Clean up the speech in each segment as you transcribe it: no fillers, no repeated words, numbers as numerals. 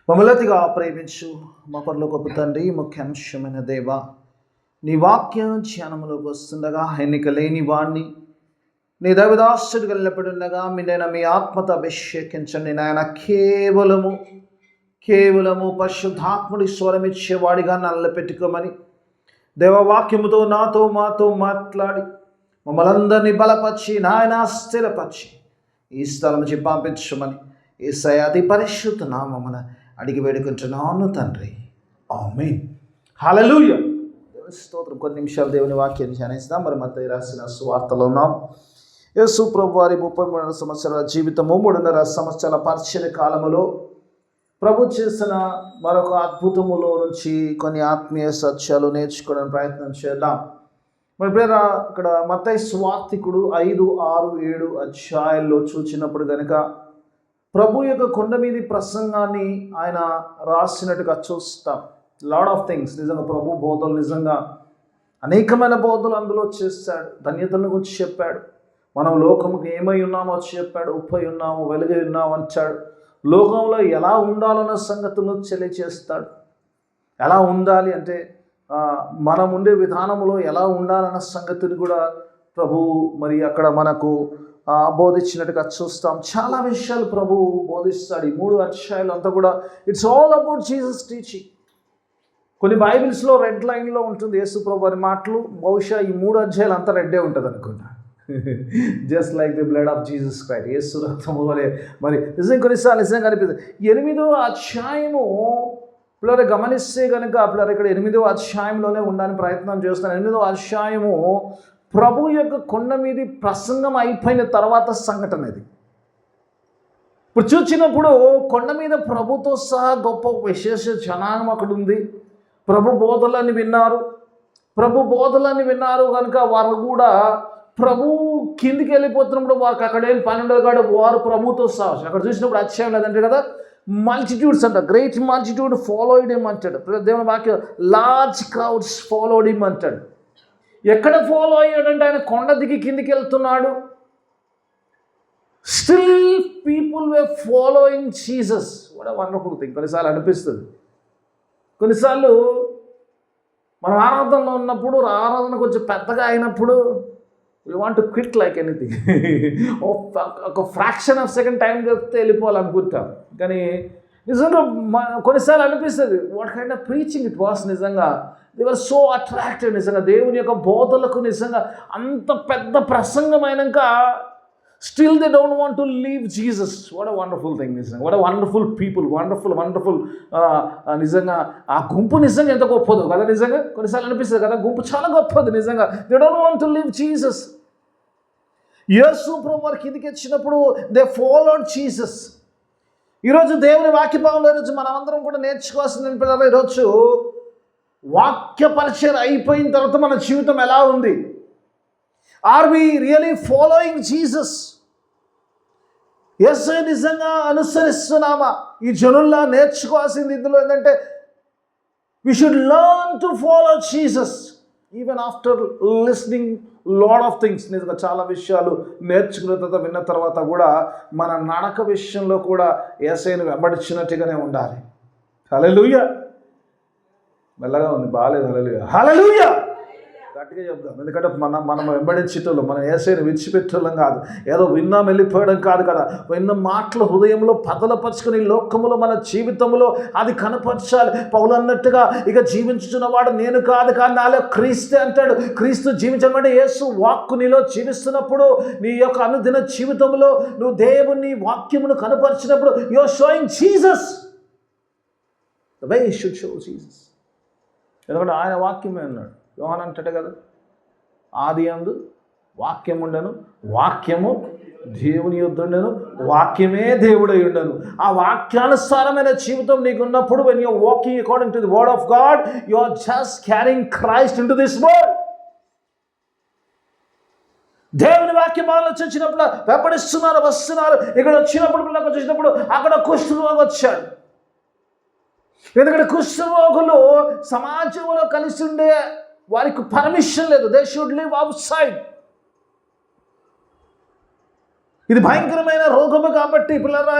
మమ్మలతిగా ప్రేమించు మా పరలోకపు తండ్రి, ముఖ్యాంశమైన దేవ, నీ వాక్య ధ్యానములోకి వస్తుండగా ఎన్నిక లేని వాణ్ణి నీ దైవదాసుడు వెళ్ళినప్పుడుండగా మీ ఆత్మతో అభిషేకించండి నాయన. కేవలము పరిశుద్ధాత్ముడి స్వరమిచ్చేవాడిగా నన్ను పెట్టుకోమని దేవవాక్యముతో మాతో మాట్లాడి మమ్మల్ందరినీ బలపరిచి నాయన స్థిరపరిచి ఈ స్థలం నుంచి పంపించమని యేసయ్య అతి పరిశుద్ధ నామమున అడిగి వేడుకుంటున్నాను తండ్రి, ఆమేన్. హల్లెలూయా. దేవుని స్తోత్రం. కొన్ని నిమిషాలు దేవుని వాక్యాన్ని ధ్యానిస్తాం. మరి మత్తయి రాసిన సువార్తలో ఉన్నాం. యేసు ప్రభు వారి 33 సంవత్సరాల జీవితము, 3.5 సంవత్సరాల పరిచర్య కాలములో ప్రభు చేసిన మరొక అద్భుతములో నుంచి కొన్ని ఆత్మీయ సత్యాలు నేర్చుకోవడానికి ప్రయత్నం చేద్దాం. మరి ఇక్కడ మత్తయి సువార్తికుడు 5, 6, 7 అధ్యాయాల్లో చూచినప్పుడు కనుక ప్రభు యొక్క కొండ మీది ప్రసంగాన్ని ఆయన రాసినట్టుగా చూస్తాం. Lord of things. నిజంగా ప్రభు బోధలు నిజంగా అనేకమైన బోధలు అందులో చేస్తాడు. ధన్యతలను గురించి చెప్పాడు. మనం లోకముకు ఏమై ఉన్నామో చెప్పాడు. ఉప్పై ఉన్నాము, వెలుగై ఉన్నాము అంటాడు. లోకంలో ఎలా ఉండాలన్న సంగతులను తెలియచేస్తాడు. ఎలా ఉండాలి అంటే మనం ఉండే విధానంలో ఎలా ఉండాలన్న సంగతిని కూడా ప్రభు మరి అక్కడ మనకు బోధించినట్టుగా చూస్తాం. చాలా విషయాలు ప్రభు బోధిస్తాడు. ఈ 3 అధ్యాయాలు అంతా కూడా it's all about Jesus teaching. కొన్ని బైబిల్స్లో రెడ్ లైన్లో ఉంటుంది యేసు ప్రభు వారి మాటలు. బహుశా ఈ 3 అధ్యాయాలు అంతా రెడ్డే ఉంటుంది అనుకుంటా. Just like the blood of Jesus Christ. యేసు రక్తము వలె. మరి కొన్నిసార్లు నిజంగా అనిపిస్తుంది. 8వ అధ్యాయము పిల్లలు గమనిస్తే కనుక పిల్లలు ఇక్కడ 8వ అధ్యాయంలోనే ఉండడానికి ప్రయత్నం చేస్తాను. 8వ అధ్యాయము ప్రభు యొక్క కొండ మీది ప్రసంగం అయిపోయిన తర్వాత సంఘటన ఇది. ఇప్పుడు చూచినప్పుడు కొండ మీద ప్రభుతో సహా గొప్ప విశేష జనాంగం అక్కడ ఉంది. ప్రభు బోధలని విన్నారు కనుక వారు కూడా ప్రభు కిందికి వెళ్ళిపోతున్నప్పుడు వారికి అక్కడేం పని ఉండదు కాబట్టి వారు ప్రభుతో సహా అక్కడ చూసినప్పుడు అధ్యాయం లేదంటే కదా, మల్టిట్యూడ్స్ అంట. గ్రేట్ మల్టిట్యూడ్ ఫాలోయిడ్ హిమ్ అంటాడు. దేవుని వాక్యం లార్జ్ క్రౌడ్స్ ఫాలోడ్ హిమ్ అంటాడు. ఎక్కడ ఫాలో అయ్యాడంటే ఆయన కొండ దిగి కిందికి వెళ్తున్నాడు. Still people were following Jesus. What a wonderful thing. కొన్నిసార్లు అనిపిస్తుంది, కొన్నిసార్లు మనం ఆరాధనలో ఉన్నప్పుడు ఆరాధన కొంచెం పెద్దగా అయినప్పుడు we want to quit like anything. ఒక ఫ్రాక్షన్ ఆఫ్ సెకండ్ టైం చెప్తే వెళ్ళిపోవాలనుకుంటాం. కానీ నిజంగా కొన్నిసార్లు అనిపిస్తుంది what kind of preaching it was. నిజంగా దే వర్ సో అట్రాక్టెడ్. నిజంగా దేవుని యొక్క బోధలకు నిజంగా అంత పెద్ద ప్రసంగం అయినాక still they don't want to leave Jesus. What a wonderful thing. నిజంగా what a wonderful people. Wonderful నిజంగా ఆ గుంపు నిజంగా ఎంత గొప్పదో కదా. నిజంగా కొన్నిసార్లు అనిపిస్తుంది కదా, గుంపు చాలా గొప్పది. నిజంగా they don't want to leave Jesus. యేసు ప్రభు వారి కిందికి వచ్చినప్పుడు దే ఫాలోడ్ జీసస్. ఈరోజు దేవుని వాక్య భాగంలో ఈరోజు మనమందరం కూడా నేర్చుకోవాల్సిన పిల్లలు, ఈరోజు వాక్య పరిచయం అయిపోయిన తర్వాత మన జీవితం ఎలా ఉంది? Are we really following Jesus? యేసు నిజంగా అనుసరిస్తున్నామా? ఈ జనుల్లా నేర్చుకోవాల్సింది ఇందులో ఏంటంటే we should learn to follow Jesus even after listening lot of things. నిజంగా చాలా విషయాలు నేర్చుకున్న తర్వాత విన్న తర్వాత కూడా మన నడక విషయంలో కూడా యేసయ్యను వెంబడించినట్టుగానే ఉండాలి. హల్లెలూయా. మెల్లగా ఉంది, బాగాలేదు. హల్లెలూయా. గట్టిగా చెప్దాం. ఎందుకంటే మనం వెంబడించేటోళ్ళం, మనం యేసయ్యను విడిచిపెట్టేళ్ళం కాదు. ఏదో విన్నాం వెళ్ళిపోవడం కాదు కదా. విన్న మాటలు హృదయంలో పదలపరుచుకుని లోకములో మన జీవితంలో అది కనపరచాలి. పౌలు అన్నట్టుగా ఇక జీవించుచున్నవాడు నేను కాదు కానీ నాలో క్రీస్తే అంటాడు. క్రీస్తు జీవించమంటే యేసు వాక్కు నీలో జీవిస్తున్నప్పుడు నీ యొక్క అనుదిన జీవితంలో నువ్వు దేవుని వాక్యమును కనపరిచినప్పుడు you are showing Jesus. The way you should show Jesus. ఎందుకంటే ఆయన వాక్యమే అన్నాడు. యోహాను అంటాడు కదా, ఆది యందు వాక్యం ఉండను, వాక్యము దేవుని యొద్ద ఉండను, వాక్యమే దేవుడై ఉండను. ఆ వాక్యానుసారమైన జీవితం నీకు ఉన్నప్పుడు when you are walking according to the word of God, you are just carrying Christ into this world. దేవుని వాక్యం ఆలోచించినప్పుడు వెంబడిస్తున్నారు, వస్తున్నారు. ఇక్కడ వచ్చినప్పుడు పిల్లలకు వచ్చినప్పుడు అక్కడ కుష్ఠరోగి వచ్చాడు. ఎందుకంటే కుష్ఠరోగులు సమాజంలో కలిసి ఉండే వారికి పర్మిషన్ లేదు. They should live out side. ఇది భయంకరమైన రోగము కాబట్టి పిల్లరా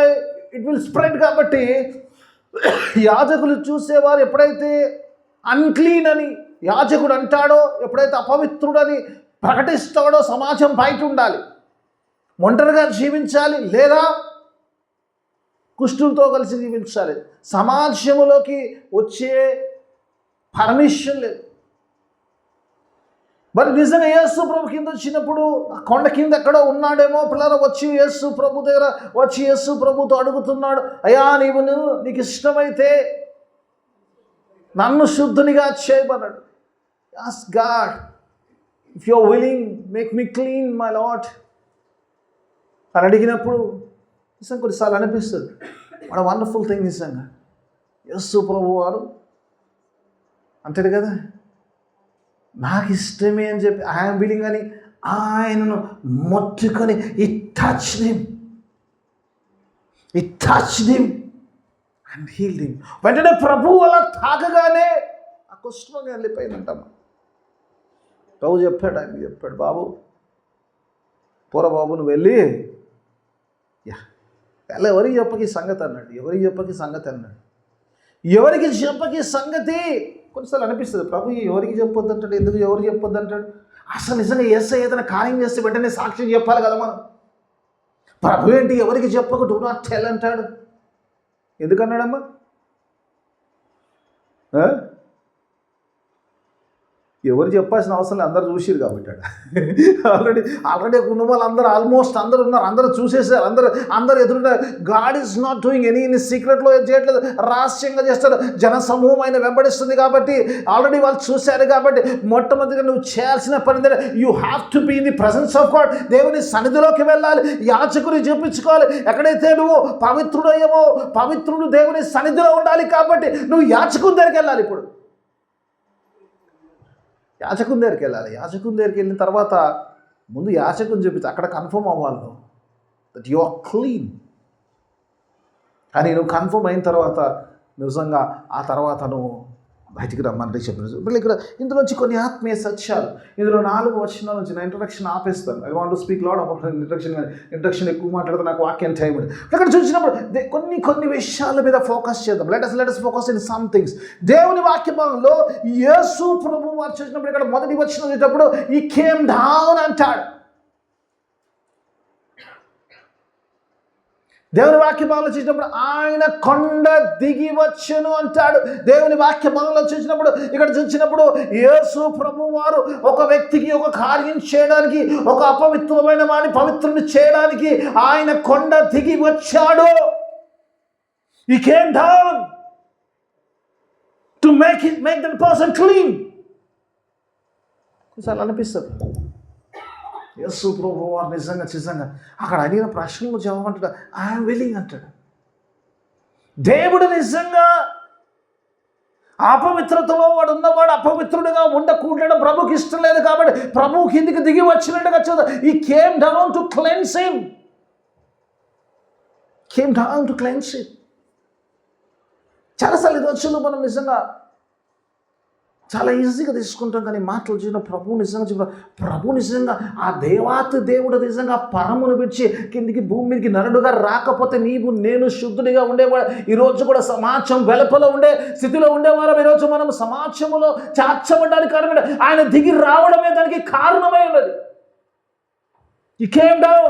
ఇట్ విల్ స్ప్రెడ్ కాబట్టి యాజకులు చూసేవారు ఎప్పుడైతే అన్క్లీన్ అని యాజకుడు అంటాడో, ఎప్పుడైతే అపవిత్రుడని ప్రకటిస్తాడో సమాజం బయట ఉండాలి, ఒంటరిగా జీవించాలి, లేదా కుష్ఠులతో కలిసి జీవించాలి. సమాజంలోకి వచ్చే పర్మిషన్ లేదు. మరి నిజంగా యేసు ప్రభు కింద వచ్చినప్పుడు కొండ కింద ఎక్కడో ఉన్నాడేమో, పిల్లలు వచ్చి యేసు ప్రభు దగ్గర వచ్చి యేసు ప్రభుతో అడుగుతున్నాడు, అయ్యా నీకు ఇష్టమైతే నన్ను శుద్ధునిగా చేయమన్నాడు. Ask God, if you are willing, make me clean my Lord అని అడిగినప్పుడు నిజంగా కొన్నిసార్లు అనిపిస్తుంది, వాట్ వండర్ఫుల్ థింగ్. నిజంగా యేసు ప్రభు వారు అంటాడు కదా, నాకు ఇష్టమే అని చెప్పి ఐఎమ్ విల్లింగ్ అని ఆయనను మొత్తుకొని it touched him and healed him. వెంటనే ప్రభువు అలా తాకగానే ఆ కుష్ఠరోగం వెళ్ళిపోయిందంటమ్మ. ప్రభు చెప్పాడు, బాబు పోరా బాబు, నువ్వు వెళ్ళి ఎవరికి చెప్పకి సంగతి అన్నాడు. ఎవరికి చెప్పకి సంగతి కొన్నిసార్లు అనిపిస్తుంది, ప్రభు ఎవరికి చెప్పొద్దు అంటాడు, ఎందుకు ఎవరికి చెప్పొద్దు అంటాడు? అసలు నిజంగా యేసయ్య ఏదైనా కార్యం చేస్తే వెంటనే సాక్ష్యం చెప్పాలి కదా మనం. ప్రభు ఏంటి ఎవరికి చెప్పకు, డూ నాట్ టెల్ అంటాడు. ఎందుకన్నాడమ్మా? ఎవరు చెప్పాల్సిన అవసరం లేదు, అందరూ చూసిరు కాబట్టి. ఆల్రెడీ ఉన్న వాళ్ళు అందరూ ఆల్మోస్ట్ అందరూ ఉన్నారు, అందరూ చూసేసారు, అందరూ ఎదురున్నారు. God is not doing any సీక్రెట్లో చేయట్లేదు, రహస్యంగా చేస్తాడు. జన సమూహం ఆయన వెంబడిస్తుంది కాబట్టి, ఆల్రెడీ వాళ్ళు చూశారు కాబట్టి, మొట్టమొదటిగా నువ్వు చేయాల్సిన పని ఏంటంటే you have to be in the presence of God. దేవుని సన్నిధిలోకి వెళ్ళాలి, యాజకుని చూపించుకోవాలి. ఎక్కడైతే నువ్వు పవిత్రుడయ్యావో, పవిత్రుడు దేవుని సన్నిధిలో ఉండాలి కాబట్టి నువ్వు యాజకుని దగ్గరికి వెళ్ళాలి. ఇప్పుడు యాజకుని దగ్గరికి వెళ్ళాలి. యాజకుని దగ్గరికి వెళ్ళిన తర్వాత ముందు యాజకుని చూపించి అక్కడ కన్ఫర్మ్ అవ్వాలి నువ్వు, దట్ యు ఆర్ క్లీన్. కానీ నువ్వు కన్ఫర్మ్ అయిన తర్వాత నిజంగా ఆ తర్వాత నువ్వు బయటికి రమ్మని చెప్పిన. ఇప్పుడు ఇక్కడ ఇందులోంచి కొన్ని ఆత్మీయ సత్యాలు, ఇందులో 4 వచనాల నుంచి నా ఇంట్రడక్షన్ ఆపేస్తాను. I want to speak lot about introduction ఎక్కువ మాట్లాడితే నాకు వాక్యం టైం ఉంది. అక్కడ చూసినప్పుడు కొన్ని విషయాల మీద ఫోకస్ చేద్దాం. Let us focus in some things. దేవుని వాక్యంలో యేసు ప్రభువు వారు చూసినప్పుడు ఇక్కడ మొదటి వచనం చూసినప్పుడు ఈ కేమ్ డౌన్ అంటాడు. దేవుని వాక్య భాగంలో చూసినప్పుడు ఆయన కొండ దిగి వచ్చెను అంటాడు. దేవుని వాక్య భాగంలో చూసినప్పుడు ఇక్కడ చూసినప్పుడు యేసు ప్రభువు వారు ఒక వ్యక్తికి ఒక కార్యం చేయడానికి, ఒక అపవిత్రమైన వాడిని పవిత్రుని చేయడానికి ఆయన కొండ దిగి వచ్చాడు. He came down to make that person clean. కొన్నిసార్లు అనిపిస్తుంది యేసు ప్రభువు వారు నిజంగా అక్కడ అడిగిన ప్రశ్నలు జవాబు అంటాడు, ఐఎమ్ విల్లింగ్ అంటాడు. దేవుడు నిజంగా అపవిత్రతలో వాడు ఉన్నవాడు అపవిత్రుడిగా ఉండకూడడం ప్రభుకి ఇష్టం లేదు కాబట్టి ప్రభువు కిందికి దిగి వచ్చినట్టుగా చూద్దాం. ఈ came down to cleanse him. చాలాసార్లు ఈ రోజుల్లో మనం నిజంగా చాలా ఈజీగా తీసుకుంటాం, కానీ మాటలు చూసిన ప్రభు నిజంగా ఆ దేవాతి దేవుడు నిజంగా పరమును విడిచి కిందికి భూమి మీదకి నరుడుగా రాకపోతే నీవు నేను శుద్ధుడిగా ఉండేవాడు. ఈరోజు కూడా సమాజం వెలుపల ఉండే స్థితిలో ఉండేవారం. ఈరోజు మనం సమాజంలో చాచబడ్డానికి కారణమే ఆయన దిగి రావడమే దానికి కారణమై ఉన్నది. He came down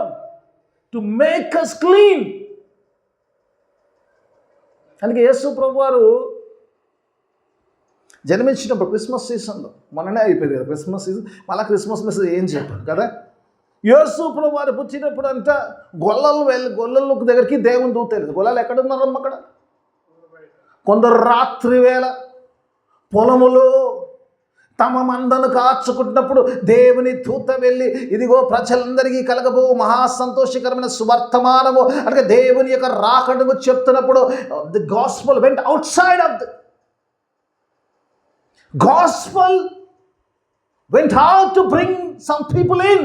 to make us clean. అందుకే యేసు ప్రభు వారు జన్మించినప్పుడు క్రిస్మస్ సీజన్లో మొన్ననే అయిపోయింది కదా క్రిస్మస్ సీజన్, మళ్ళీ క్రిస్మస్ మెసేజ్ ఏం చెప్పారు కదా. యేసు ప్రభు వారు పుట్టినప్పుడు అంట గొల్లల దగ్గరికి దేవుని దూత లేదు. గొల్లలు ఎక్కడున్నారమ్మ? అక్కడ కొందరు రాత్రి వేళ పొలములో తమ మందను కాచుకుంటున్నప్పుడు దేవుని దూత వెళ్ళి ఇదిగో ప్రజలందరికీ కలగబో మహా సంతోషకరమైన సువర్తమానము అంటే దేవుని యొక్క రాకడము చెప్తున్నప్పుడు the gospel went out side of the Gospel went out to bring some people in.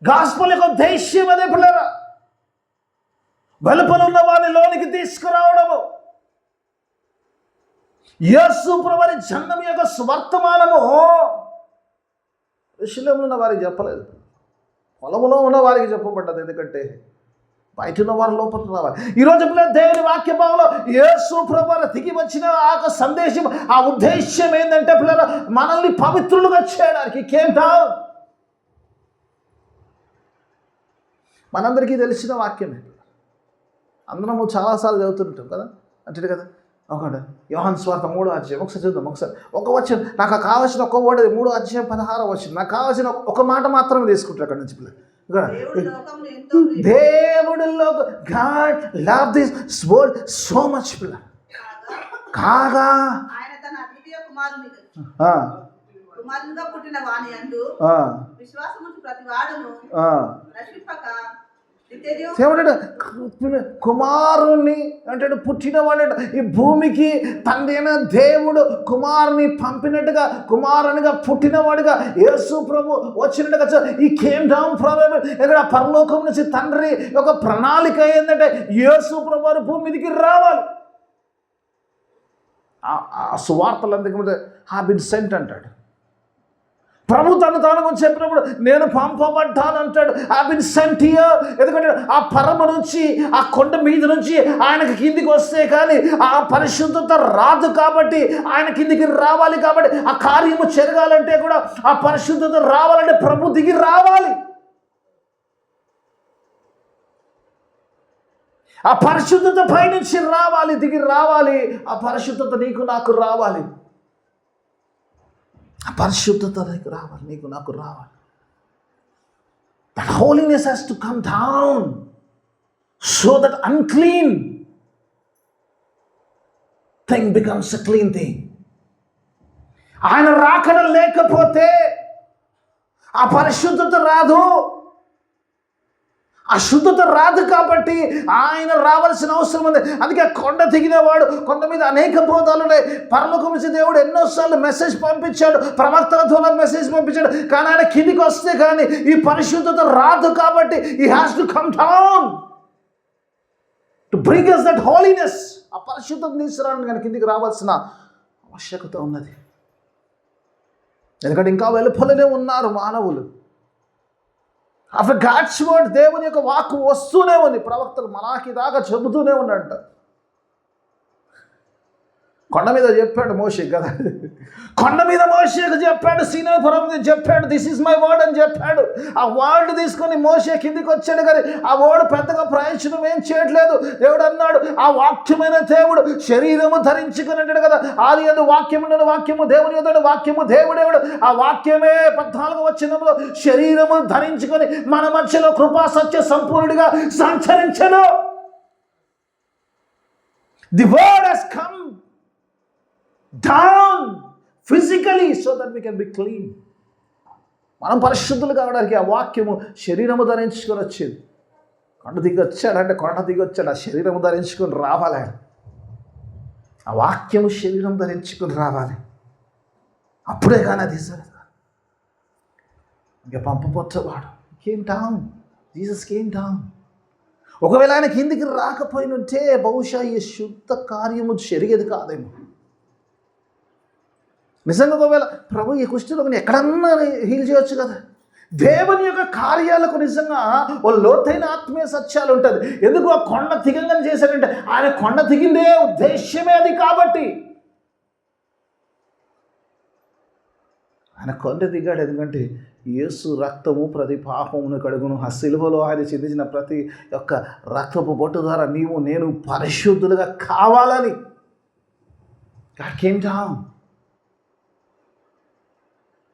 Gospel యొక్క ఉద్దేశ్యం అదే పిల్లరా, వెలుపల ఉన్న వారిని లోనికి తీసుకురావడము. యేసు ప్రభువారి జన్మ యొక్క స్వర్తమానము యెరూషలేములో ఉన్న వారికి చెప్పలేదు, పొలములో ఉన్న వారికి చెప్పబడ్డది. ఎందుకంటే బయట ఉన్న వారు లోపలికి రావాలి. ఈరోజు పిల్లలు దేవుని వాక్య భాగంలో యేసు ప్రభువు దిగి వచ్చిన ఆ సందేశం, ఆ ఉద్దేశ్యం ఏంటంటే పిల్లలు మనల్ని పవిత్రులుగా చేయడానికి. కేంటా మనందరికీ తెలిసిన వాక్యమే, అందరము చాలాసార్లు చదువుతుంటాం కదా, అంటే కదా. ఒకటి యోహాను సువార్త 3వ అధ్యాయం ఒకసారి చూద్దాం. ఒకసారి ఒక వచ్చిన నాకు కావాల్సిన ఒక వర్డ్ 3వ అధ్యాయం 16వ వచ్చిన నాకు కావాల్సిన ఒక మాట మాత్రమే తీసుకుంటారు అక్కడి నుంచి పిల్లలు. దేవుడిలో God love this world so much పిల్లలు కాగా కుమారుణ్ణి అంటే పుట్టినవాడు. ఈ భూమికి తండ్రి అయిన దేవుడు కుమారుని పంపినట్టుగా, కుమారునిగా పుట్టినవాడుగా యేసు ప్రభు వచ్చినట్టుగా ఈ కేమ్ డౌన్ ప్రభు. ఇక్కడ పరలోకం నుంచి తండ్రి ఒక ప్రణాళిక ఏంటంటే యేసు ప్రభు వారు భూమి మీదకి రావాలి. ఆ సువార్తలు అందుకే హ్యావ్ బీన్ సెంట్ అంటాడు ప్రభు. తాను గురించి చెప్పినప్పుడు నేను పంపబడ్డాను అంటాడు. Have been sent here. ఎందుకంటే ఆ పరమ నుంచి, ఆ కొండ మీద నుంచి ఆయనకి కిందికి వస్తే కానీ ఆ పరిశుద్ధత రాదు. కాబట్టి ఆయన కిందికి రావాలి. కాబట్టి ఆ కార్యము జరగాలంటే కూడా, ఆ పరిశుద్ధత రావాలంటే ప్రభు దిగి రావాలి. ఆ పరిశుద్ధత పైనుంచి రావాలి, దిగి రావాలి. ఆ పరిశుద్ధత నీకు నాకు రావాలి. ఆ పరిశుద్ధత నీకు రావాలి, నీకు నాకు రావాలి. That holiness has to come down so that unclean thing becomes a clean thing. ఆయన రాకడ లేకపోతే ఆ పరిశుద్ధత రాదు, అశుద్ధత రాదు. కాబట్టి ఆయన రావాల్సిన అవసరం ఉంది. అందుకే కొండ దిగినవాడు, కొండ మీద అనేక బోధాలు ఉన్నాయి. పరలోకం నుంచి దేవుడు ఎన్నోసార్లు మెసేజ్ పంపించాడు, ప్రవక్తల ద్వారా మెసేజ్ పంపించాడు. కానీ ఆయన కిందికి వస్తే కానీ ఈ పరిశుద్ధత రాదు. కాబట్టి he has to come down to bring us that holiness. ఆ పరిశుద్ధత తీసుకురావడానికి కానీ కిందికి రావాల్సిన ఆవశ్యకత ఉన్నది. ఎందుకంటే ఇంకా వెలుపలనే ఉన్నారు మానవులు. ఆఫ్టర్ గాడ్స్ వర్డ్, దేవుని యొక్క వాక్కు వస్తూనే ఉంది. ప్రవక్తలు మలాకి దాకా చెబుతూనే ఉన్నాడంట. కొండ మీద చెప్పాడు మోషే కదా, కొండ మీద మోషేకు చెప్పాడు, సీనాయి పర్వతం మీద చెప్పాడు, దిస్ ఈజ్ మై వర్డ్ అని చెప్పాడు. ఆ వర్డ్ తీసుకొని మోషే కిందికి వచ్చాడు. కానీ ఆ వర్డ్ పెద్దగా ప్రయోజనం ఏం చేయట్లేదు. దేవుడు అన్నాడు, ఆ వాక్యమైన దేవుడు శరీరము ధరించుకుని అంటాడు కదా, ఆది యందు వాక్యము, వాక్యము దేవుని యొద్దడు, వాక్యము దేవుడేవుడు. ఆ వాక్యమే 14వ వచనంలో శరీరము ధరించుకొని మన మధ్యలో కృపా సత్య సంపూర్ణుడిగా సంచరించెను. The word has come down physically so that we can be clean. మనం పరిశుద్ధులు కావడానికి ఆ వాక్యము శరీరము ధరించుకొని వచ్చేది. కొండ దిగి వచ్చాడంటే కొండ దిగి వచ్చాడు, ఆ శరీరము ధరించుకొని రావాలి. ఆ వాక్యము శరీరం ధరించుకొని రావాలి. అప్పుడే కానీ అది ఇంకా పంపబోయేవాడు came down, Jesus came down. ఒకవేళ ఆయన కిందికి రాకపోయినంటే బహుశా ఈ శుద్ధ కార్యము జరిగేది కాదేమో. నిజంగా ఒకవేళ ప్రభు ఈ కుష్ఠరోగిని ఎక్కడన్నా హీల్ చేయొచ్చు కదా. దేవుని యొక్క కార్యాలకు నిజంగా ఓ లోతైన ఆత్మీయ సత్యాలు ఉంటుంది. ఎందుకు ఆ కొండ దిగంగా చేశాడంటే ఆయన కొండ దిగిందే ఉద్దేశ్యమే అది. కాబట్టి ఆయన కొండ దిగాడు. ఎందుకంటే యేసు రక్తము ప్రతి పాపమును కడుగును. ఆ సిలువలో ఆయన చిందించిన ప్రతి ఒక్క రక్తపు బొట్టు ద్వారా నీవు నేను పరిశుద్ధులుగా కావాలని. God came down.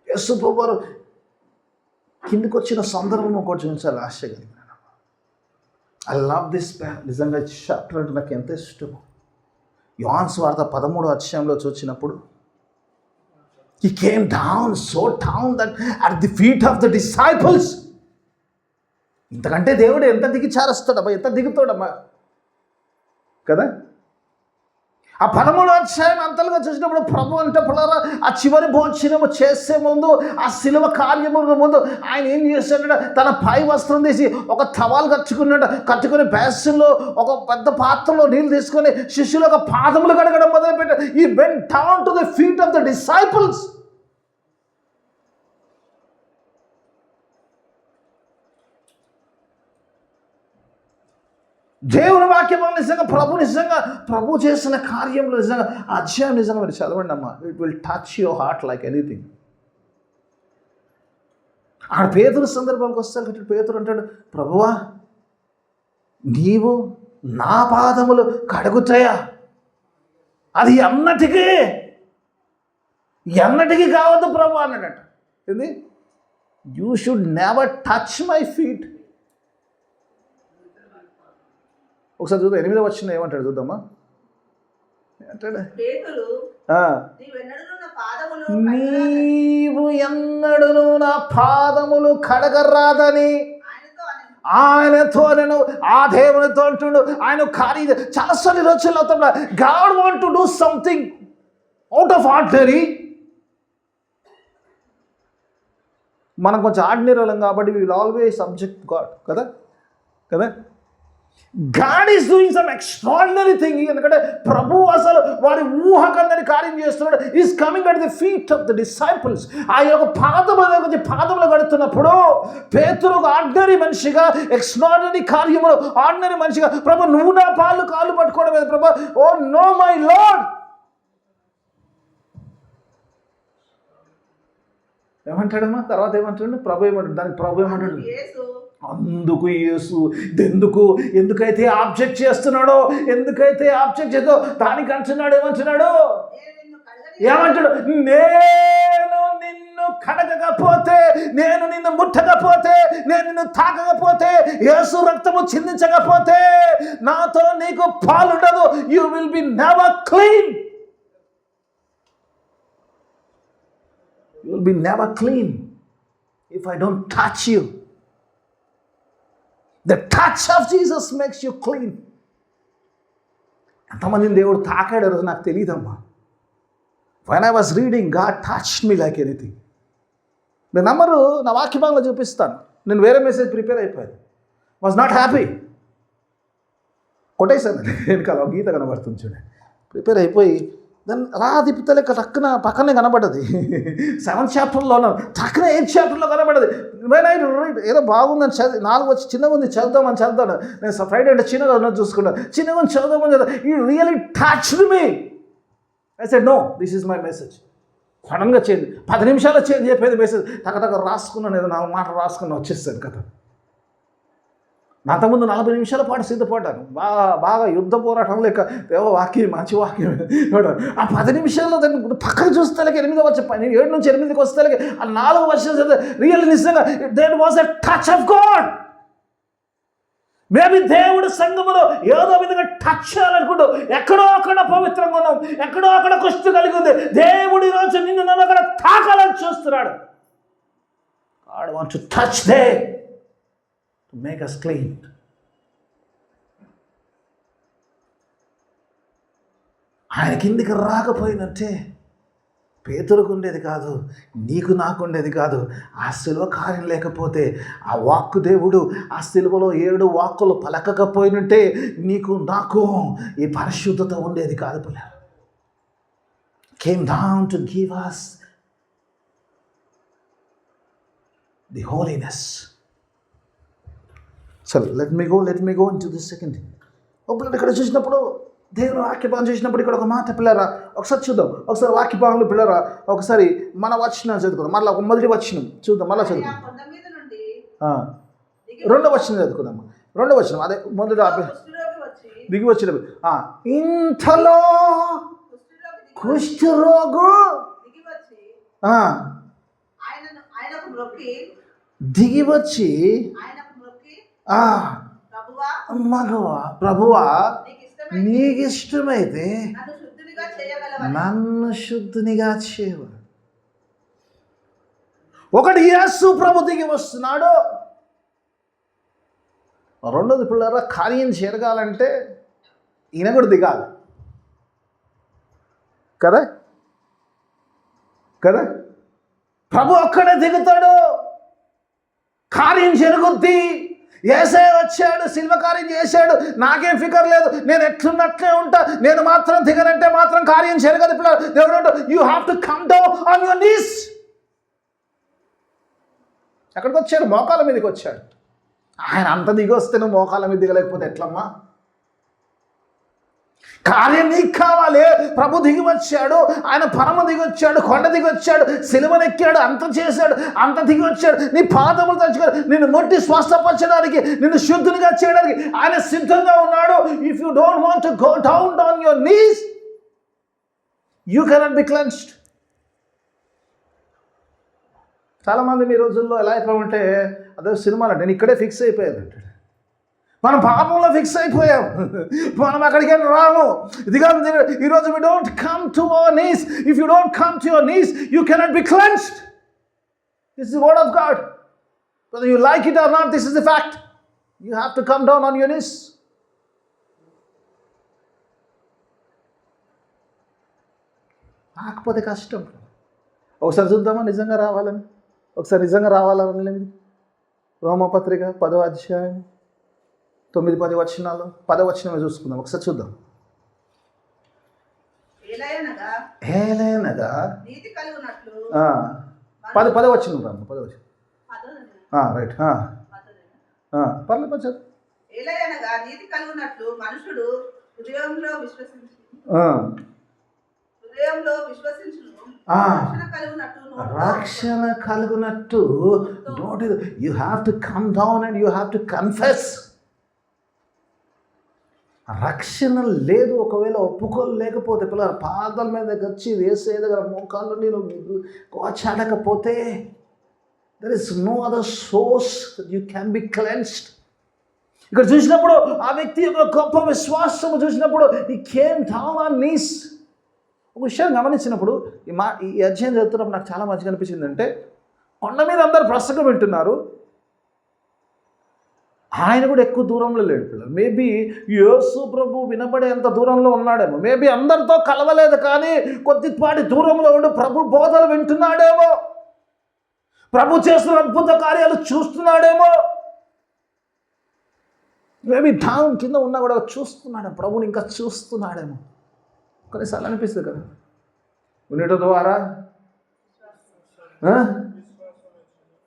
యేసు ప్రభువారు కిందికి వచ్చిన సందర్భం ఒకటి చూపించాలి, ఆశ కలిగిన. ఐ లవ్ దిస్ నిజంగా చాప్టర్ అంటే నాకు ఎంత ఇష్టము. యోహాను సువార్త 13వ అధ్యాయంలో చూసినప్పుడు he came down so down that at the feet of the disciples. ఇంతకంటే దేవుడు ఎంత దిగి చారస్తాడమ్మా, ఎంత దిగుతాడమ్మా కదా. ఆ 13వ అధ్యాయం అంతలుగా చూసినప్పుడు ప్రభు అంటే పిల్లరా ఆ చివరి భోజనము చేసే ముందు, ఆ శిలువ కార్యము ముందు ఆయన ఏం చేశాడంటే తన పై వస్త్రం తీసి ఒక టవల్ కట్టుకుని బేసిన్లో ఒక పెద్ద పాత్రలో నీళ్ళు తీసుకొని శిష్యుల యొక్క పాదములు కడగడం మొదలుపెట్టాడు. ఈ vent down to the feet of the disciples. దేవుని వాక్యం నిజంగా ప్రభు చేసిన కార్యంలో నిజంగా అధ్యాయం నిజంగా మీరు చదవండి అమ్మా. It will touch your heart like anything. ఆడ పేతురు సందర్భానికి వస్తారు. పేతురు అంటాడు, ప్రభువా నీవు నా పాదములు కడుగుతాయా? అది ఎన్నటికీ కావద్దు ప్రభు అన్నాడట. ఏంది? You should never touch my feet. ఒకసారి చూద్దాం 8వ వచనం ఏమంటాడు చూద్దామా. అంటాడు, నీవు ఎన్నడూ నా పాదములు కడగరాదని ఆయనతో నేను ఆ దేవునితో అంటుండు. ఆయన కార్య చాలాసార్లు రోజుల్లో అవుతాం. God want to do something out of ordinary. మనం కొంచెం ఆర్డినరీ వాళ్ళం కాబట్టి we will always subject God కదా. God is doing some extraordinary thing. ఎందుకంటే ప్రభు అసలు వారి ఊహకందని కార్యం చేస్తున్నాడు. Is coming at the feet of the disciples. ఆ యొక్క పాదములు కడుతున్నప్పుడు పేతురు ఒక ఆర్డినరీ మనిషిగా, ఎక్స్ట్రాడినరీ కార్యములు ఆర్డినరీ మనిషిగా, ప్రభు నువ్వు నా కాళ్ళు పట్టుకోవడం లేదు ప్రభు. ఓ నో మై లార్డ్ ఏమంటాడమ్మా? తర్వాత ఏమంటాడు? ప్రభు ఏమంటాడు? దానికి ప్రభు ఏమంటాడు? అందుకు యేసు ఎందుకైతే ఆబ్జెక్ట్ చేస్తున్నాడో, ఎందుకైతే ఆబ్జెక్ట్ చేద్దో దానికి అంటున్నాడు. ఏమంటున్నాడు? నేను నిన్ను కడగకపోతే, నేను నిన్ను ముట్టకపోతే, నేను నిన్ను తాకకపోతే, యేసు రక్తము చిందించకపోతే నాతో నీకు పాలుండదు. You will be never clean. You will be never clean if I don't touch you. The touch of Jesus makes you clean. ఎంతమందిని దేవుడు తాకాడు రోజు నాకు తెలియదమ్మా. When I was reading, God touched me like anything. మీరు నమ్మరు, నా వాక్యభాగంలో చూపిస్తాను. నేను వేరే మెసేజ్ ప్రిపేర్ అయిపోయాను. Was not happy. కొట్టేశాను నేను కదా, గీత కనబడుతుంది చూడండి. ప్రిపేర్ అయిపోయి దాన్ని అలా తిప్పుతలే టక్కున పక్కనే కనబడ్డది. 7th చాప్టర్లో టక్కున 8th చాప్టర్లో కనబడ్డది. ఏదో బాగుందని చదివి 4 వచ్చి చిన్నగా ఉంది చదువుతాను. నేను ఫ్రైడే అంటే చిన్నగా ఉన్నది చూసుకున్నాను. చిన్నగా ఉంది చదువుతామని చదువు. You really touched me. I said no, this is my message. సడన్గా చేంజ్, 10 నిమిషాల్లో చేంజ్ చెప్పేది మెసేజ్. టక రాసుకున్నాను, ఏదో 4 మాటలు రాసుకుని వచ్చేస్తాను కదా. అంతకుముందు 40 నిమిషాల పాటు సిద్ధపడ్డాను. బాగా యుద్ధ పోరాటం లేక వాక్యం మంచి వాక్యం. ఆ 10 నిమిషాల్లో దాన్ని పక్కన చూస్తేలకి 8వ వచ్చే 7 నుంచి 8కి వస్తేలకి ఆ 4 వర్షాలు రియల్ నిజంగా there was a touch of God. Maybe దేవుడు సంఘములో ఏదో విధంగా టచ్ చేయాలనుకుంటూ ఎక్కడో అక్కడ పవిత్రంగా ఉన్నాం, ఎక్కడో అక్కడ కుష్టి కలిగి ఉంది. దేవుడు ఈరోజు నిన్ను నన్ను అక్కడ తాకాలని చూస్తున్నాడు. God wants to touch there to make us clean. ఆయన కిందికి రాకపోయినట్టే పేతురుకు ఉండేది కాదు, నీకు నాకు ఉండేది కాదు. ఆ శిలువ కార్యం లేకపోతే, ఆ వాక్కు దేవుడు ఆ శిలువలో 7 వాక్కులు పలకకపోయినట్టే నీకు నాకు ఈ పరిశుద్ధత ఉండేది కాదు. పిల్ల came down to give us the holiness. So let me go into the second thing. పిల్లలు ఇక్కడ చూసినప్పుడు, దేవుని వాక్యభాగం చూసినప్పుడు ఇక్కడ ఒక మాట పిల్లరా ఒకసారి చూద్దాం. ఒకసారి వాక్యభాగంలో పిల్లరా ఒకసారి మన వచనం చదువుకుందాం. మళ్ళీ ఒక మొదటి వచనం చూద్దాం, మళ్ళీ చదువుకుందాం. 2వ వచనం చదువుకుందాం. 2వ వచనం అదే మొదటి దిగి వచ్చిన ఇంతలో కుష్ఠరోగు దిగి వచ్చి మగవా ప్రభువా నీకు ఇష్టమైతే నన్ను శుద్ధినిగా చేయవ. ఒకటి యేసు ప్రభు దిగి వస్తున్నాడు. 2వది పిల్లరా కార్యం జరగాలంటే ఈయన కూడా దిగాలి కదా. ప్రభు ఒక్కడే దిగుతాడు, కార్యం జరుగుద్ది. యేసే వచ్చాడు, శిల్వ కార్యం చేశాడు. నాకేం ఫికర్ లేదు, నేను ఎట్లున్నట్లే ఉంటా, నేను మాత్రం దిగనంటే మాత్రం కార్యం జరగదు. దేవుడు you have to come down on your knees. ఎక్కడికి వచ్చాడు? మోకాల మీదకి వచ్చాడు. ఆయన అంత దిగి వస్తే నువ్వు మోకాల మీద దిగలేకపోతే ఎట్లమ్మా? కార్యం నీకు కావాలి. ప్రభు దిగి వచ్చాడు, ఆయన పరమ దిగి వచ్చాడు, కొండ దిగి వచ్చాడు, సిలువనెక్కాడు, అంత చేశాడు, అంత దిగి వచ్చాడు. నీ పాదములు తెచ్చుకొని నిన్ను ముట్టి స్వస్థపరచడానికి, నిన్ను శుద్ధునిగా చేయడానికి ఆయన సిద్ధంగా ఉన్నాడు. If you don't want to go down on your knees, you cannot be cleansed. చాలామంది మీ రోజుల్లో ఎలా అయిపోయామంటే, అదే సినిమాలు అంటే నేను ఇక్కడే ఫిక్స్ అయిపోయాను అంటాడు. మనం పాపంలో ఫిక్స్ అయిపోయాం, మనం అక్కడికి రాము. ఇది కాదు ఈరోజు we don't come to our knees. If you don't come to your knees, you cannot be cleansed. This is the word of God. Whether you like it or not, this is the fact. You have to come down on your knees. కాకపోతే కష్టం. ఒకసారి చూద్దామా నిజంగా రావాలని, ఒకసారి నిజంగా రావాలని. రోమపత్రిక 10వ అధ్యాయం 9-10 వచనాలు, 10వ వచనమే చూసుకుందాం. ఒకసారి చూద్దాం. ఏలయనగా నీతి కలుగునట్లు 10వ వచనం రాము, 10వ వచనం రైట్ పర్లేదు చదువు. ఏలయనగా నీతి కలుగునట్లు మనుషుడు హృదయంలో విశ్వసించును, రక్షణ కలుగునట్టు. You have to come down and you have to confess. రక్షణ లేదు ఒకవేళ ఒప్పుకోలేకపోతే, పిల్లల పాదాల మీద దగ్గర వచ్చి వేసే దగ్గర మోకాళ్ళు నేను కోచాడకపోతే, there is no other source you can be cleansed. ఇక్కడ చూసినప్పుడు ఆ వ్యక్తి యొక్క గొప్ప విశ్వాసము చూసినప్పుడు ఈ కేమ్ డౌన్ ఆన్ నీస్. ఒక విషయం గమనించినప్పుడు ఈ అధ్యాయం చదువుతున్నప్పుడు నాకు చాలా మంచిగా అనిపించింది. అంటే కొండ మీద అందరు ప్రసంగం వింటున్నారు, ఆయన కూడా ఎక్కువ దూరంలో లేడు పిల్లలు. మేబీ యేసు ప్రభు వినబడేంత దూరంలో ఉన్నాడేమో, మేబీ అందరితో కలవలేదు కానీ కొద్దిపాటి దూరంలో ఉండి ప్రభు బోధలు వింటున్నాడేమో, ప్రభు చేస్తున్న అద్భుత కార్యాలు చూస్తున్నాడేమో. మేబీ డౌన్ కింద ఉన్నా కూడా చూస్తున్నాడేమో, ప్రభుని ఇంకా చూస్తున్నాడేమో. కొన్నిసార్లు అనిపిస్తుంది కదా, వినటం ద్వారా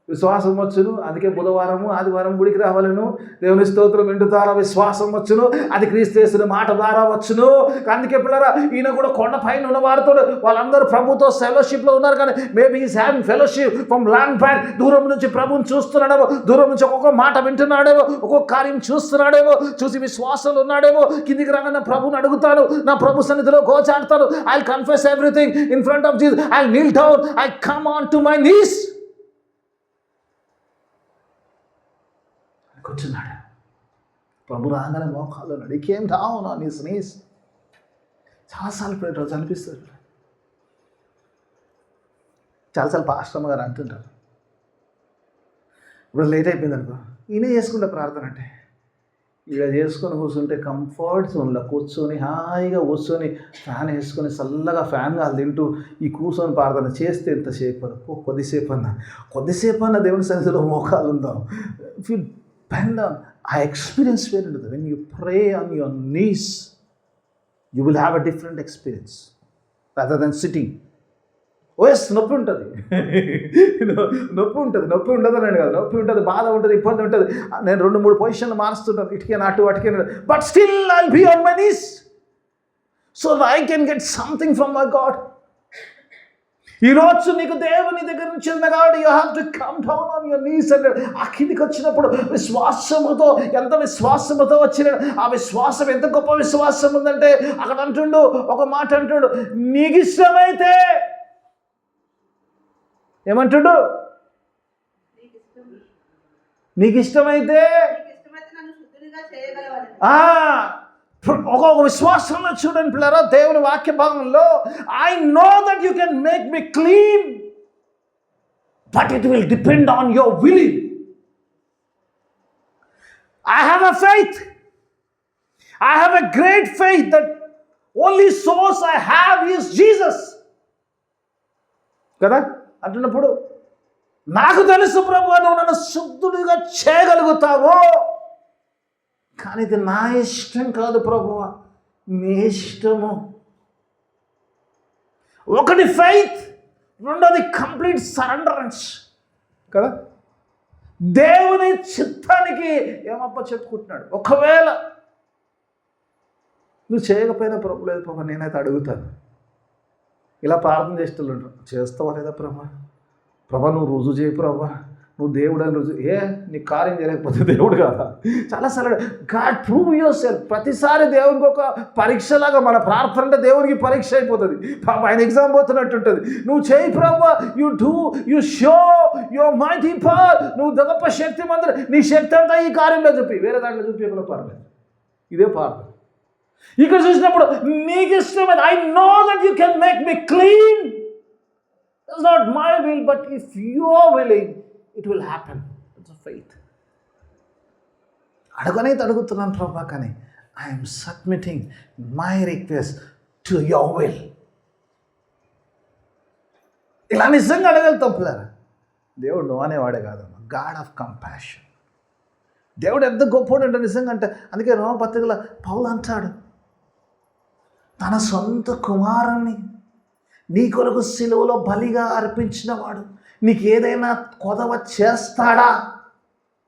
విశ్వాసం వచ్చును. అందుకే బుధవారము ఆదివారం గుడికి రావాలను. దేవుని స్తోత్రం ఇంటి ద్వారా విశ్వాసం వచ్చును, అది క్రీస్తు యేసు మాట ద్వారా వచ్చును. అందుకే పిల్లరా ఈయన కూడా కొండ పైన ఉన్న వారితో వాళ్ళందరూ ప్రభుతో ఫెలోషిప్లో ఉన్నారు. కానీ maybe is having fellowship from land back. దూరం నుంచి ప్రభుని చూస్తున్నాడేమో, దూరం నుంచి ఒక్కొక్క మాట వింటున్నాడేమో, ఒక్కొక్క కార్యం చూస్తున్నాడేమో, చూసి విశ్వాసంలో ఉన్నాడేమో. కిందికి రాగానే ప్రభుని అడుగుతాను, నా ప్రభు సన్నిధిలో గోచాడతాను. I will confess everything in front of Jesus. I will kneel down, I come on to my knees. కూర్చున్నాడు ప్రభు రాగానే మోకాళ్ళు ఉన్నాడు. He came down on his knees. చాలాసార్లు ఇప్పుడు రోజు అనిపిస్తుంది, చాలాసార్లు పాస్టర్ గారు అంటుంటారు, ఇప్పుడు లేట్ అయిపోయింది అనుకో, ఈయనే చేసుకుంటే ప్రార్థన అంటే ఇలా చేసుకొని కూర్చుంటే కంఫర్ట్ జోన్లో కూర్చొని హాయిగా కూర్చొని ఫ్యాన్ వేసుకొని చల్లగా ఫ్యాన్ గాలి తింటూ ఈ కూర్చొని ప్రార్థన చేస్తే ఎంతసేపు కొద్దిసేపు అన్న దేవుని సన్నిధిలో మోకాలు ఉందాం. If you bend down, I experience వేరే ఉంటుంది. When you pray on your knees, you will have a different experience rather than sitting. నొప్పి ఉంటుంది, నొప్పి ఉండదు అని కాదు, నొప్పి ఉంటుంది, బాధ ఉంటుంది, ఇబ్బంది ఉంటుంది. నేను 2-3 పొజిషన్లు మారుస్తుంటాను, ఇటుకే నాటు అటుకే, but still I'll be on my knees so that I can get something from my God. ఈరోజు నీకు దేవుని దగ్గర నుంచి కాబట్టి you have to come down on your knees అంటే ఆ కిందికి వచ్చినప్పుడు విశ్వాసముతో, ఎంత విశ్వాసముతో వచ్చిన ఆ విశ్వాసం ఎంత గొప్ప విశ్వాసం ఉందంటే అక్కడ అంటుండు, ఒక మాట అంటుండు, నీకు ఇష్టమైతే ఏమంటుండు, నీకు ఇష్టమైతే ఒక విశ్వాసంలో చూడండి పిల్లరా, దేవుని వాక్య భాగంలో I know that you can make me clean but it will depend on your willing. I have a faith, I have a great faith that only source I have is Jesus కదా అంటున్నప్పుడు, నాకు తెలుసు ప్రభు నువ్వు నన్ను శుద్ధుడిగా చేయగలుగుతావు, కానీ ఇది నా ఇష్టం కాదు ప్రభువా, నీ ఇష్టము. ఒకటి ఫెయిత్, రెండోది కంప్లీట్ సరెండరెన్స్ కదా. దేవుని చిత్తానికి ఏమప్ప చెప్పుకుంటున్నాడు. ఒకవేళ నువ్వు చేయకపోయినా ప్రభు, లేదు ప్రభా నేనైతే అడుగుతాను. ఇలా ప్రార్థన చేస్తూ చేస్తావా లేదా ప్రభా? ప్రభా నువ్వు రుజువు చేయి ప్రభా, నువ్వు దేవుడు అని రుజువు. నీ కార్యం చేయలేకపోతే దేవుడు కాదా? చాలా సరళ. God prove your self. ప్రతిసారి దేవునికి ఒక పరీక్షలాగా మన ప్రార్థన అంటే దేవునికి పరీక్ష అయిపోతుంది. ఆయన ఎగ్జామ్ పోతున్నట్టు ఉంటుంది. నువ్వు చేయి ప్రభా, you show your mighty power. నువ్వు గొప్ప శక్తి మంత్ర, నీ శక్తి అంతా ఈ కార్యంలో చూపి, వేరే దాంట్లో చూపించకుండా పర్లేదు. ఇదే ప్రార్థన. ఇక్కడ చూసినప్పుడు నీకు ఇష్టమైన, I know that you can make me clean. It's not my will, but if you are willing it will happen. It's a faith. అడగనైతే అడుగుతున్నాను ప్రభా, కానీ I'm submitting my request to your will. ఇలా నిజంగా అడగలుగుతాం పిల్లరా. దేవుడు నువ్వు అనేవాడే కాదమ్మా, గాడ్ ఆఫ్ కంపాషన్. దేవుడు ఎంత గొప్పవాడు అంటే నిజంగా అంటే, అందుకే రోమపత్రికలో పౌలు అంటాడు, తన సొంత కుమారుణ్ణి నీ కొరకు సిలువలో బలిగా అర్పించిన వాడు నీకు ఏదైనా కొదవ చేస్తాడా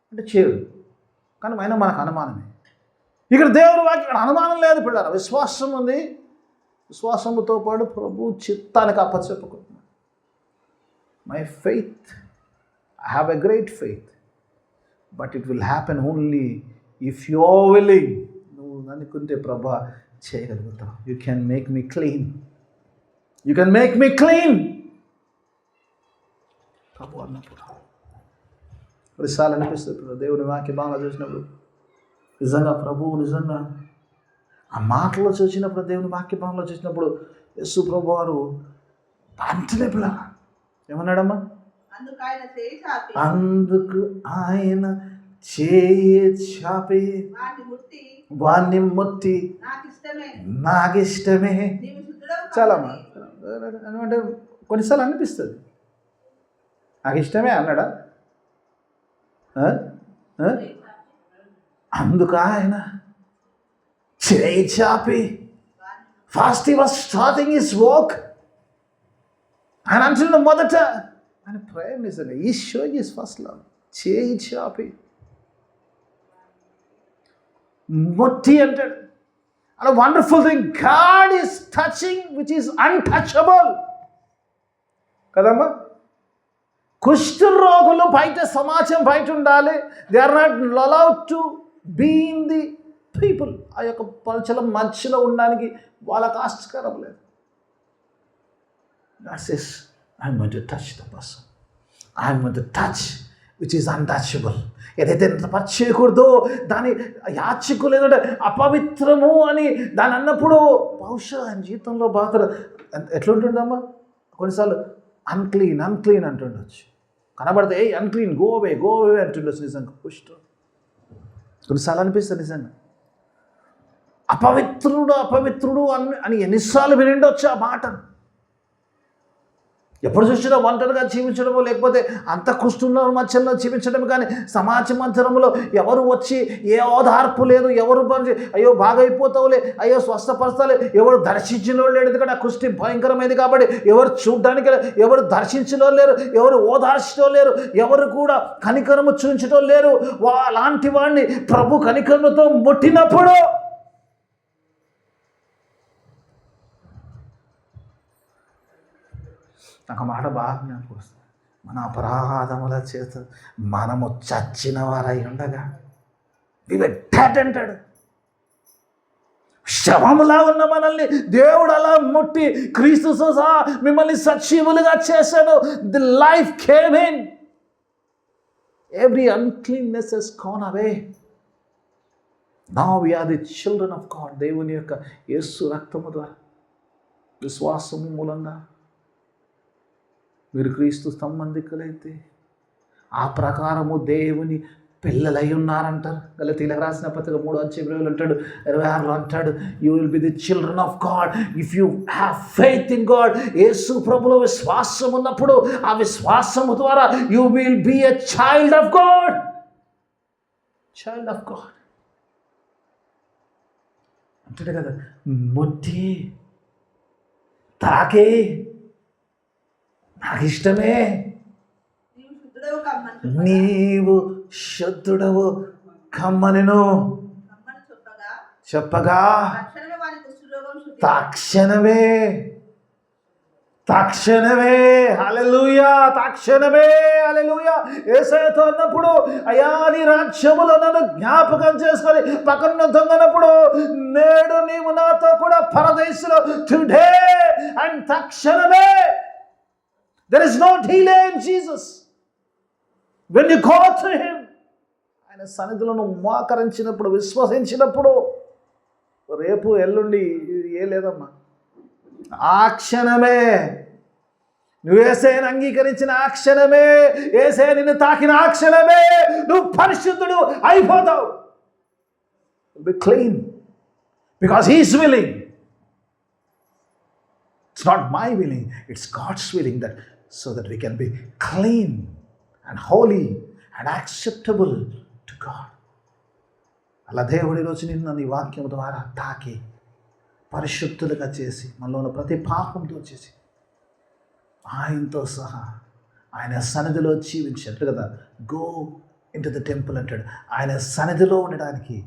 అంటే చేయడు. కానీ అయినా మనకు అనుమానమే. ఇక్కడ దేవుడు వాక్యం అనుమానం లేదు పిల్లరా, విశ్వాసం ఉంది. విశ్వాసముతో పాటు ప్రభు చిత్తానికి అప్పచెప్పుకుంటున్నాను. My faith, I have a great faith, but it will happen only if you are willing. నువ్వు అనుకుంటే ప్రభా చేయగలుగుతావు. You can make me clean, you can make me clean ప్రభు అన్నప్పుడు కొన్నిసార్లు అనిపిస్తుంది దేవుని వాక్య బాగా చూసినప్పుడు, నిజంగా ప్రభువు నిజంగా ఆ మాటలో చూసినప్పుడు, దేవుని వాక్య భాగంలో చూసినప్పుడు యేసు ప్రభు వారు అంటలే పిల్ల ఏమన్నాడమ్మా? అందుకు ఆయన చేయి చాపి వాణ్ణి ముట్టి నాకు ఇష్టమే. చాలమ్మా అంటే కొన్నిసార్లు అనిపిస్తుంది నాకు ఇష్టమే అన్నాడా? అందుకు ఆయన చేయి చాపి, first he was starting his work. ఆయన అంటున్న మొదట ఆయన ప్రేమ నిజంగా ఈ షోయింగ్ హిస్ ఫస్ట్ లవ్. చేయి చాపి ముట్టి అంటాడు. అలా wonderful thing, God is touching which is untouchable కదమ్మా. కుష్ఠరోగులు బయట, సమాజం బయట ఉండాలి. They are not allowed to be in the people. ఆ యొక్క ప్రజల మధ్యలో ఉండడానికి వాళ్ళకు ఆస్కారం లేదు. God says, I'm going to touch the person. I'm going to touch which is untouchable. ఏదైతే టచ్ చేయకూడదో దాని యాచకులు ఏదంటే అపవిత్రము అని దాన్ని అన్నప్పుడు బహుశా ఆయన జీవితంలో బాధ ఎట్లుంటుందమ్మా? కొన్నిసార్లు అన్క్లీన్ అంటుండొచ్చు. కనబడితే ఏ అన్క్లీన్, గోవే అంటుండొచ్చు. నిజంగా కుష్ఠం కొన్నిసార్లు అనిపిస్తుంది నిజంగా అపవిత్రుడు అని ఎన్నిసార్లు వినిండొచ్చు ఆ మాటను. ఎప్పుడు చూసినా ఒంటరిగా జీవించడమో, లేకపోతే అంత కుష్ఠున్న మధ్యలో జీవించడం, కానీ సమాజ మందిరంలో ఎవరు వచ్చి ఏ ఓదార్పు లేదు, ఎవరు అయ్యో బాగైపోతావులే, అయ్యో స్వస్థపరచాలి, ఎవరు దర్శించిన వాళ్ళు లేడు. ఎందుకంటే ఆ కుష్టి భయంకరమైంది కాబట్టి ఎవరు చూడడానికి, ఎవరు దర్శించడం లేరు, ఎవరు ఓదార్చడం లేరు, ఎవరు కూడా కనికరము చూపించడం లేరు. అలాంటి వాడిని ప్రభు కనికరముతో ముట్టినప్పుడు నాకు మాట బాగా జ్ఞాపకం వస్తుంది. మన అపరాధముల చేత మనము చచ్చిన వారై ఉండగా అంటాడు. శవములా ఉన్న మనల్ని దేవుడు అలా ముట్టి క్రీస్తుతో సహా మిమ్మల్ని సజీవులుగా చేశాడు. The life came in, every uncleanness has gone away. Now we are the children of God. దేవుని యొక్క యేసు రక్తము ద్వారా, విశ్వాసము మూలంగా మీరు క్రీస్తు సంబంధికులైతే ఆ ప్రకారము దేవుని పిల్లలై ఉన్నారంటారు. గలతీయులకు రాసిన పత్రిక 3:20 అంటాడు, 26 అంటాడు, you will be the children of God if you have faith in God. యేసు ప్రభులో విశ్వాసం ఉన్నప్పుడు ఆ విశ్వాసము ద్వారా you will be a child of God. అంటాడు కదా, ముట్టి తాకే నాకు ఇష్టమే, నీవు శుద్ధుడవు కమ్మనెను చెప్పగా తక్షణమే హల్లెలూయా, తక్షణమే హల్లెలూయా. యేసయ్యతో అన్నప్పుడు, అయ్యా నీ రాజ్యములో నన్ను జ్ఞాపకం చేసుకొని పక్కన దొంగనప్పుడు, నేడు నీవు నాతో కూడా పరదేశంలో టుడే అండ్ తక్షణమే. There is no delay in Jesus. When you go to him, ఆయన సన్నిధిలో నువ్వు మోకరించినప్పుడు, విశ్వసించినప్పుడు, రేపు ఎల్లుండి ఏ లేదమ్మా, ఆ క్షణమే నువ్వు యేసయ్యను అంగీకరించిన ఆ క్షణమే, యేసయ్య నిన్ను తాకిన ఆ క్షణమే నువ్వు పరిశుద్ధుడు అయిపోతావు. Be clean because he is willing. It's not my willing, it's God's willing, that so that we can be clean and holy and acceptable to God. అలా దేవుడి రోజు నిన్ను నీ వాక్యం ద్వారా తాకి పరిశుద్ధులుగా చేసి, మనలో ఉన్న ప్రతి పాపంతో చేసి, ఆయనతో సహా ఆయన సన్నిధిలో జీవించాడు కదా. గో ఇంటు ద టెంపుల్ అంటాడు. ఆయన సన్నిధిలో ఉండడానికి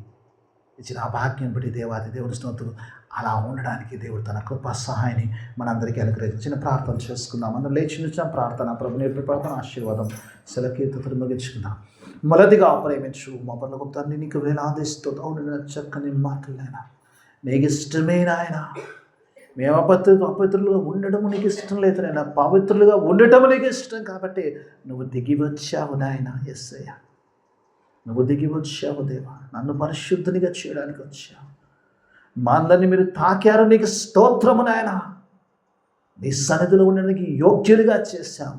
ఇచ్చిన ఆ భాగ్యం బట్టి దేవాది దేవుని స్తోత్రం. అలా ఉండడానికి దేవుడు తన కృపా సహాయాన్ని మనందరికీ అనుగ్రహించిన ప్రార్థన చేసుకుందాం. మనం లేచి నిలిచాం. ప్రార్థన ప్రభు నేర్పి ప్రార్థన ఆశీర్వాదం సెలకీర్తన ముగించుకుందాం. మొదటిగా ప్రేమించు మా పనులకు తండ్రి, నీకు వేలాదిస్తూ అవును చక్కని మాటలైనా నీకు ఇష్టమే నాయన. మేము అపవిత్రులుగా ఉండటము నీకు ఇష్టం లేదు నాయన, పవిత్రులుగా ఉండటము నీకు ఇష్టం కాబట్టి నువ్వు దిగి వచ్చావు నాయన. యేసయ్య నువ్వు దిగి వచ్చావు దేవా, నన్ను పరిశుద్ధునిగా చేయడానికి వచ్చావు. మా అందరినీ మీరు తాకారు, నీకు స్తోత్రము నాయన. నీ సన్నిధిలో ఉండడానికి యోగ్యులుగా చేశావు.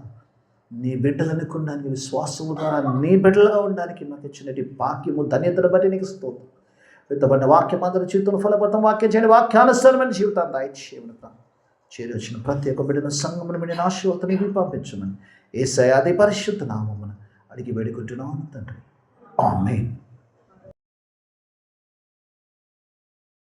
నీ బిడ్డలు అనుకున్నానికి, విశ్వాసము ద్వారా నీ బిడ్డలుగా ఉండడానికి మాకు ఇచ్చినటువంటి భాగ్యము ధన్యతను బట్టి నీకు స్తోత్రం. విత్తబడిన వాక్యం అందరి జీవితంలో ఫలప్రదం వాక్యం చేయండి. వాక్యానుసారమైన జీవితాన్ని దయచేయమని చేరి వచ్చిన ప్రతి ఒక్క బిడ్డను సంఘమును మీ ఆశీర్వాదాన్ని పంపించమని యేసయ్య అతి పరిశుద్ధ నామమున అడిగి వేడుకుంటున్నాను తండ్రి. ఆమేన్.